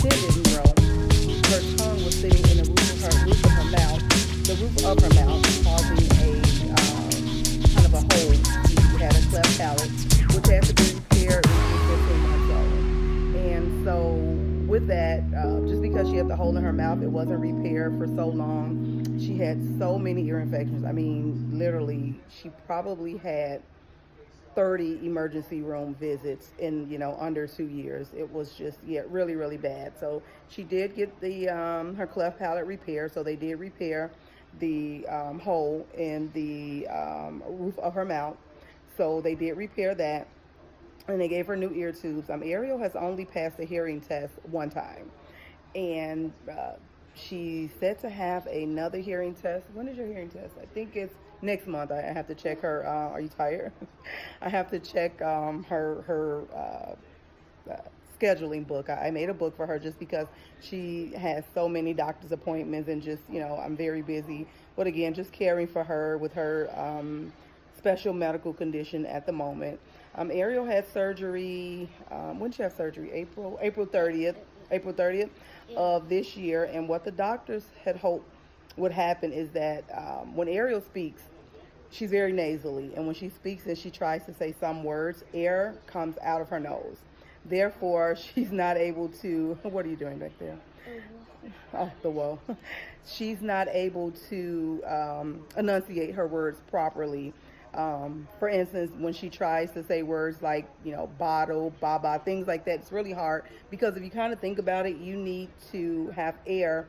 chin didn't grow. Her tongue was sitting in the roof of her mouth, the roof of her mouth, causing a kind of a hole. She had a cleft palate, which had to be repaired when she was 15 months old. And so, with that, just because she had the hole in her mouth, it wasn't repaired for so long. She had so many ear infections. I mean, literally, she probably had 30 emergency room visits in under 2 years. It was just, yeah, really really bad. So she did get the her cleft palate repaired. So they did repair the hole in the roof of her mouth. So they did repair that, and they gave her new ear tubes. Ariel has only passed a hearing test one time, and she's set to have another hearing test. When is your hearing test? I think it's next month. I have to check her. Are you tired? I have to check her scheduling book. I made a book for her just because she has so many doctor's appointments, and just I'm very busy. But again, just caring for her with her special medical condition at the moment. Ariel had surgery. When did she have surgery? April 30th. April 30th of this year. And what the doctors had hoped would happen is that when Ariel speaks, she's very nasally, and when she speaks and she tries to say some words, air comes out of her nose. Therefore, she's not able to. What are you doing back there? Oh, the woe. She's not able to enunciate her words properly. For instance, when she tries to say words like, bottle, baba, things like that, it's really hard because if you kind of think about it, you need to have air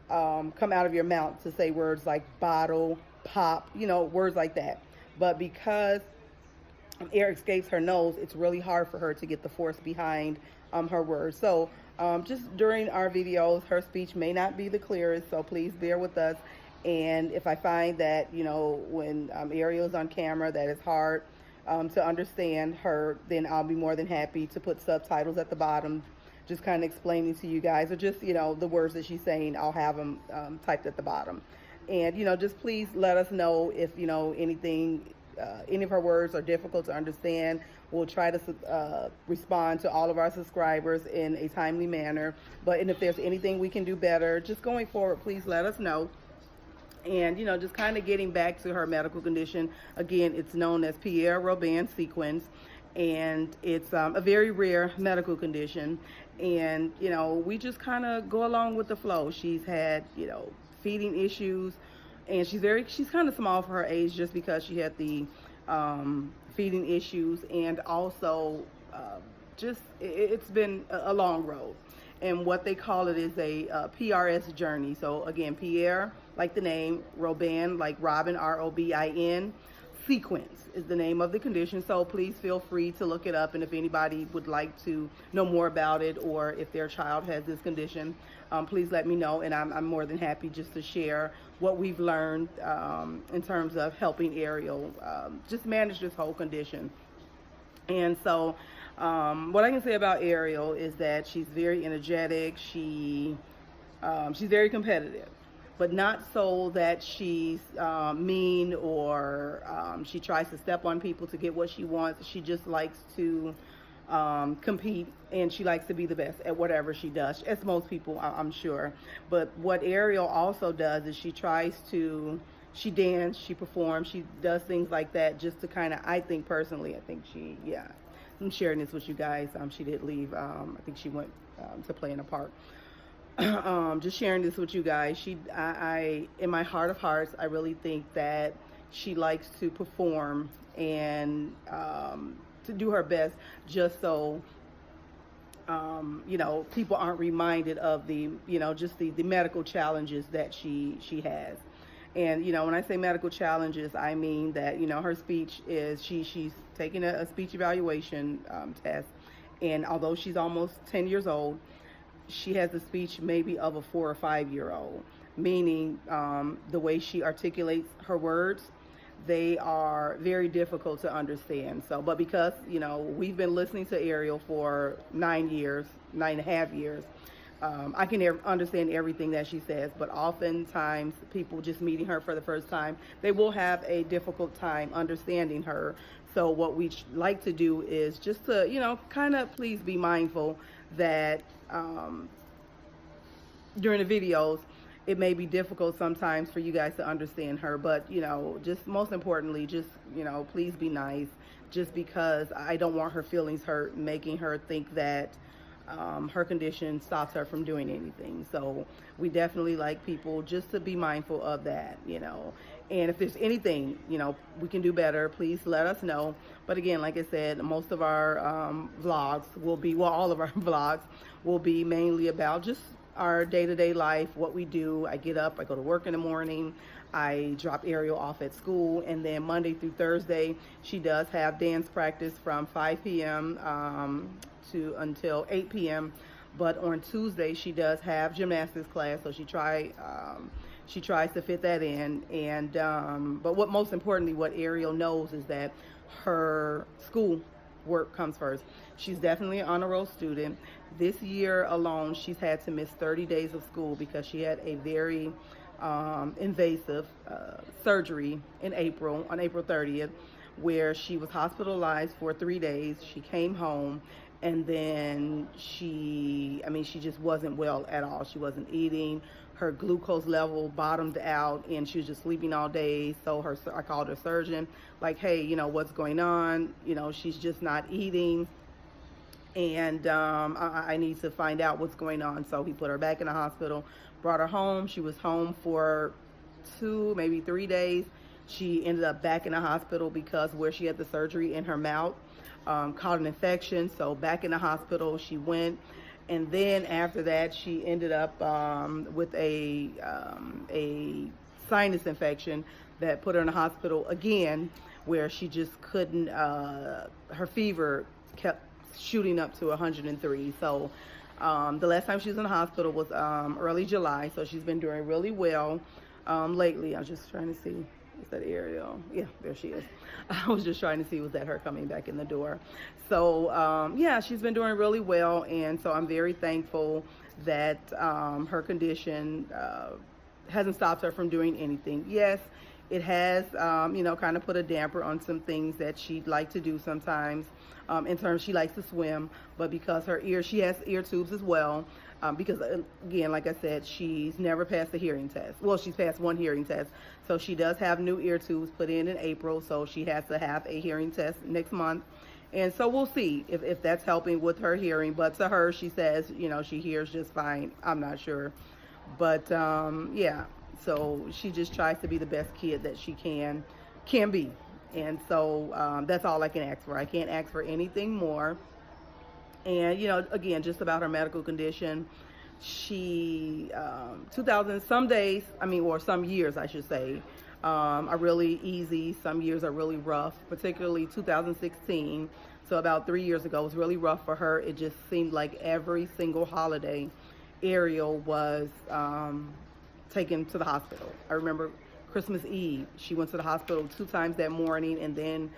come out of your mouth to say words like bottle, pop, words like that. But because air escapes her nose, it's really hard for her to get the force behind her words. So just during our videos, her speech may not be the clearest, so please bear with us. And if I find that, when Ariel's on camera, that it's hard to understand her, then I'll be more than happy to put subtitles at the bottom, just kind of explaining to you guys, or just, the words that she's saying, I'll have them typed at the bottom. And, just please let us know if, anything, any of her words are difficult to understand. We'll try to respond to all of our subscribers in a timely manner. And if there's anything we can do better, just going forward, please let us know. And, just kind of getting back to her medical condition, again, it's known as Pierre-Robin sequence, and it's a very rare medical condition. And, we just kind of go along with the flow. She's had, feeding issues, and she's kind of small for her age just because she had the feeding issues, and also it's been a long road. And what they call it is a PRS journey. So again, Pierre, like the name, Robin, like Robin, Robin, sequence is the name of the condition. So please feel free to look it up. And if anybody would like to know more about it, or if their child has this condition, please let me know. And I'm more than happy just to share what we've learned in terms of helping Ariel just manage this whole condition. And so what I can say about Ariel is that she's very energetic. She's very competitive, but not so that she's mean, or she tries to step on people to get what she wants. She just likes to compete, and she likes to be the best at whatever she does, as most people, I'm sure. But what Ariel also does is she dance, she performs, she does things like that just to kind of, I think I'm sharing this with you guys. She did leave. I think she went to play in a park. Just sharing this with you guys. I, in my heart of hearts, I really think that she likes to perform and to do her best, just so people aren't reminded of the just the medical challenges that she has. And when I say medical challenges, I mean that her speech is she's taking a speech evaluation test, and although she's almost 10 years old, she has the speech maybe of a 4 or 5 year old, meaning the way she articulates her words, they are very difficult to understand. So, but because we've been listening to Ariel for 9.5 years, I can understand everything that she says, but oftentimes people just meeting her for the first time, they will have a difficult time understanding her. So what we like to do is just to, kind of please be mindful that during the videos, it may be difficult sometimes for you guys to understand her, but you know, just most importantly, just, you know, please be nice, just because I don't want her feelings hurt, making her think that her condition stops her from doing anything. So we definitely like people just to be mindful of that, you know. And if there's anything, you know, we can do better, please let us know. But again, like I said, most of our vlogs will be, well, all of our vlogs will be mainly about just our day-to-day life, what we do. I get up, I go to work in the morning, I drop Ariel off at school, and then Monday through Thursday, she does have dance practice from 5 p.m. To until 8 p.m. But on Tuesday, she does have gymnastics class, so she tries to fit that in. And but what most importantly, what Ariel knows is that her school work comes first. She's definitely an honor roll student. This year alone, she's had to miss 30 days of school because she had a very invasive surgery on April 30th, where she was hospitalized for 3 days. She came home, and then she just wasn't well at all. She wasn't eating. Her glucose level bottomed out, and she was just sleeping all day. So I called her surgeon, like, hey, you know, what's going on? You know, she's just not eating, and I need to find out what's going on. So he put her back in the hospital, brought her home. She was home for 2, maybe 3 days. She ended up back in the hospital because where she had the surgery in her mouth caught an infection. So back in the hospital she went, and then after that she ended up with a sinus infection that put her in the hospital again, where she just couldn't, her fever kept shooting up to 103. So the last time she was in the hospital was early July, so she's been doing really well lately. I was just trying to see, is that Ariel? Yeah, there she is. I was just trying to see, was that her coming back in the door? So yeah, she's been doing really well, and so I'm very thankful that her condition hasn't stopped her from doing anything. Yes, it has, you know, kind of put a damper on some things that she'd like to do sometimes. In terms, she likes to swim, but because she has ear tubes as well. Because again, like I said, she's never passed a hearing test. Well, she's passed one hearing test, so she does have new ear tubes put in April. So she has to have a hearing test next month, and so we'll see if that's helping with her hearing. But to her, she says, you know, she hears just fine. I'm not sure, but yeah. So she just tries to be the best kid that she can be. And so that's all I can ask for. I can't ask for anything more. And, you know, again, just about her medical condition, she, 2000, some days, or some years, I should say, are really easy. Some years are really rough, particularly 2016. So about 3 years ago, it was really rough for her. It just seemed like every single holiday, Ariel was taken to the hospital. I remember Christmas Eve, she went to the hospital 2 times that morning, and then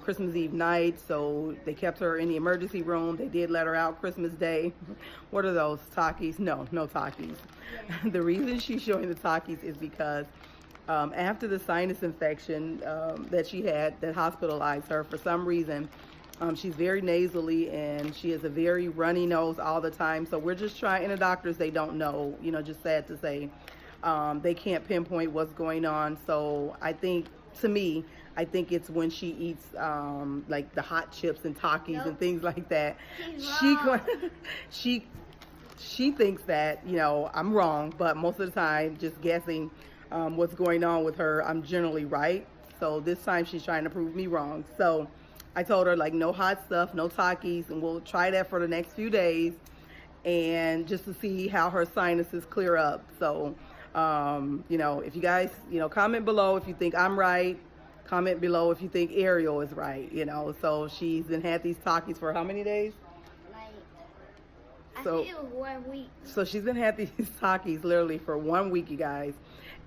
Christmas Eve night, so they kept her in the emergency room. They did let her out Christmas Day. What are those, Takis? No Takis. Yeah. The reason she's showing the Takis is because after the sinus infection that she had that hospitalized her, for some reason, she's very nasally, and she has a very runny nose all the time. So we're just trying, and the doctors, they don't know, you know, just sad to say. They can't pinpoint what's going on. So I think, to me, I think it's when she eats like the hot chips and Takis and things like that. She thinks that, you know, I'm wrong, but most of the time, just guessing what's going on with her, I'm generally right. So this time she's trying to prove me wrong. So I told her, like, no hot stuff, no Takis, and we'll try that for the next few days, and just to see how her sinuses clear up. So you know, if you guys, you know, comment below if you think I'm right. Comment below if you think Ariel is right, you know. So she's been had these Takis for how many days? I think it was 1 week. So she's been had these Takis literally for 1 week, you guys.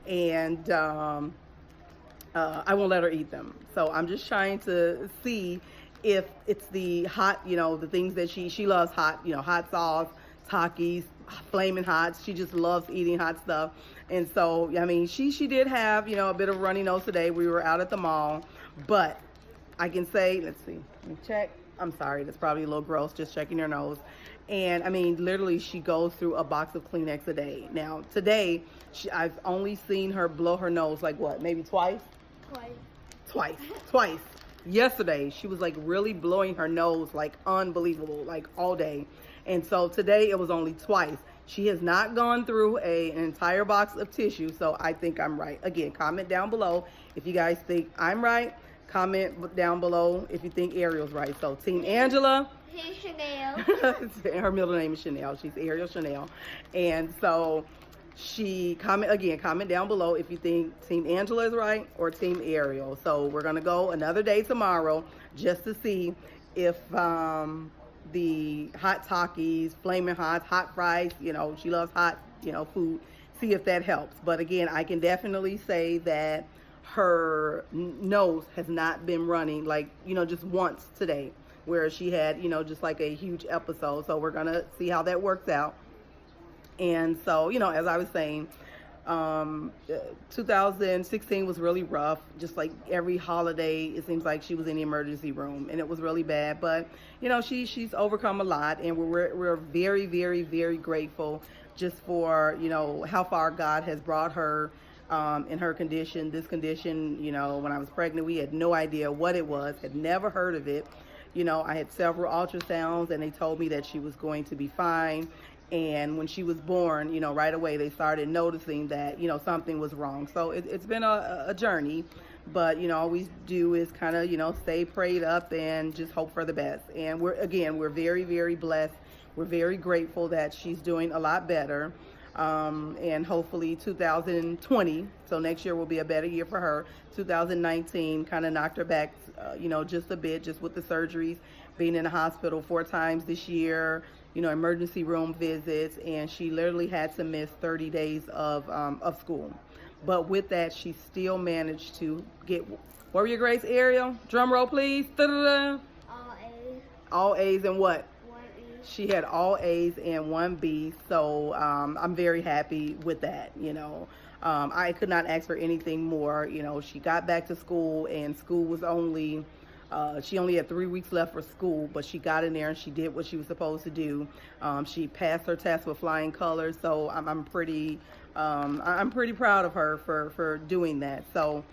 And I won't let her eat them. So I'm just trying to see if it's the hot, you know, the things that she loves hot, you know, hot sauce, Takis, flaming hot. She just loves eating hot stuff. And so, I mean, she did have, you know, a bit of a runny nose today. We were out at the mall, but I can say, let's see, let me check. I'm sorry, that's probably a little gross, just checking her nose. And I mean, literally, she goes through a box of Kleenex a day. Now, today, I've only seen her blow her nose like what, maybe twice? Twice. Yesterday, she was like really blowing her nose like unbelievable, like all day. And so today, it was only twice. She has not gone through an entire box of tissue, so I think I'm right. Again, comment down below if you guys think I'm right. Comment down below if you think Ariel's right. So, Team Angela. Hey, Chanel. Her middle name is Chanel. She's Ariel Chanel. And so, comment down below if you think Team Angela is right or Team Ariel. So, we're going to go another day tomorrow just to see if the hot Takis, Flaming Hots, hot fries, she loves hot, food, see if that helps. But again, I can definitely say that her nose has not been running like, just once today, where she had, just like a huge episode. So we're going to see how that works out. And so, as I was saying, 2016 was really rough. Just like every holiday, it seems like she was in the emergency room, and it was really bad. But she's overcome a lot, and we're very, very, very grateful just for how far God has brought her in her condition. This condition, when I was pregnant, we had no idea what it was, had never heard of it. I had several ultrasounds, and they told me that she was going to be fine. And when she was born, right away they started noticing that, something was wrong. So it's been a journey, but, all we do is kind of, stay prayed up and just hope for the best. And we're very, very blessed. We're very grateful that she's doing a lot better. And hopefully 2020, so next year will be a better year for her. 2019 kind of knocked her back, just a bit, just with the surgeries, being in the hospital 4 times this year, emergency room visits, and she literally had to miss 30 days of school. But with that, she still managed to get, what were your grades, Ariel? Drum roll, please. Da-da-da. All A's. All A's and what? 1 B. She had all A's and 1 B, so I'm very happy with that, I could not ask for anything more. She got back to school, and school was only, she only had 3 weeks left for school, but she got in there and she did what she was supposed to do. She passed her test with flying colors, so I'm pretty proud of her for doing that. So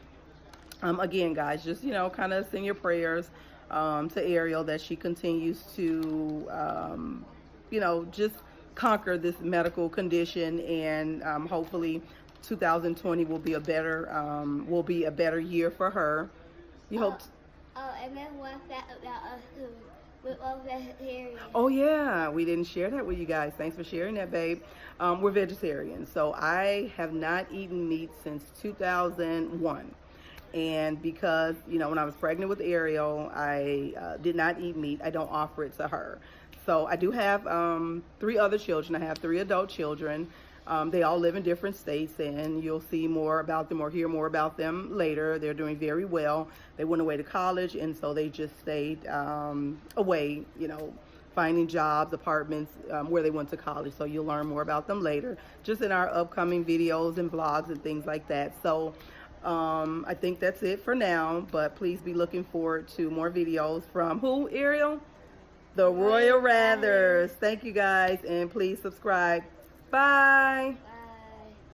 again, guys, just kind of send your prayers to Ariel that she continues to just conquer this medical condition, and hopefully 2020 will be a better year for her. You hope. And then one fact about us too. We're all vegetarian. Oh yeah, we didn't share that with you guys. Thanks for sharing that, babe. We're vegetarian, so I have not eaten meat since 2001. And because, when I was pregnant with Ariel, I did not eat meat. I don't offer it to her. So I do have 3 other children. I have 3 adult children. They all live in different states, and you'll see more about them or hear more about them later. They're doing very well. They went away to college, and so they just stayed away, finding jobs, apartments, where they went to college. So you'll learn more about them later, just in our upcoming videos and vlogs and things like that. So I think that's it for now, but please be looking forward to more videos from who, Ariel? The Royal Rathers. Thank you guys, and please subscribe. Bye.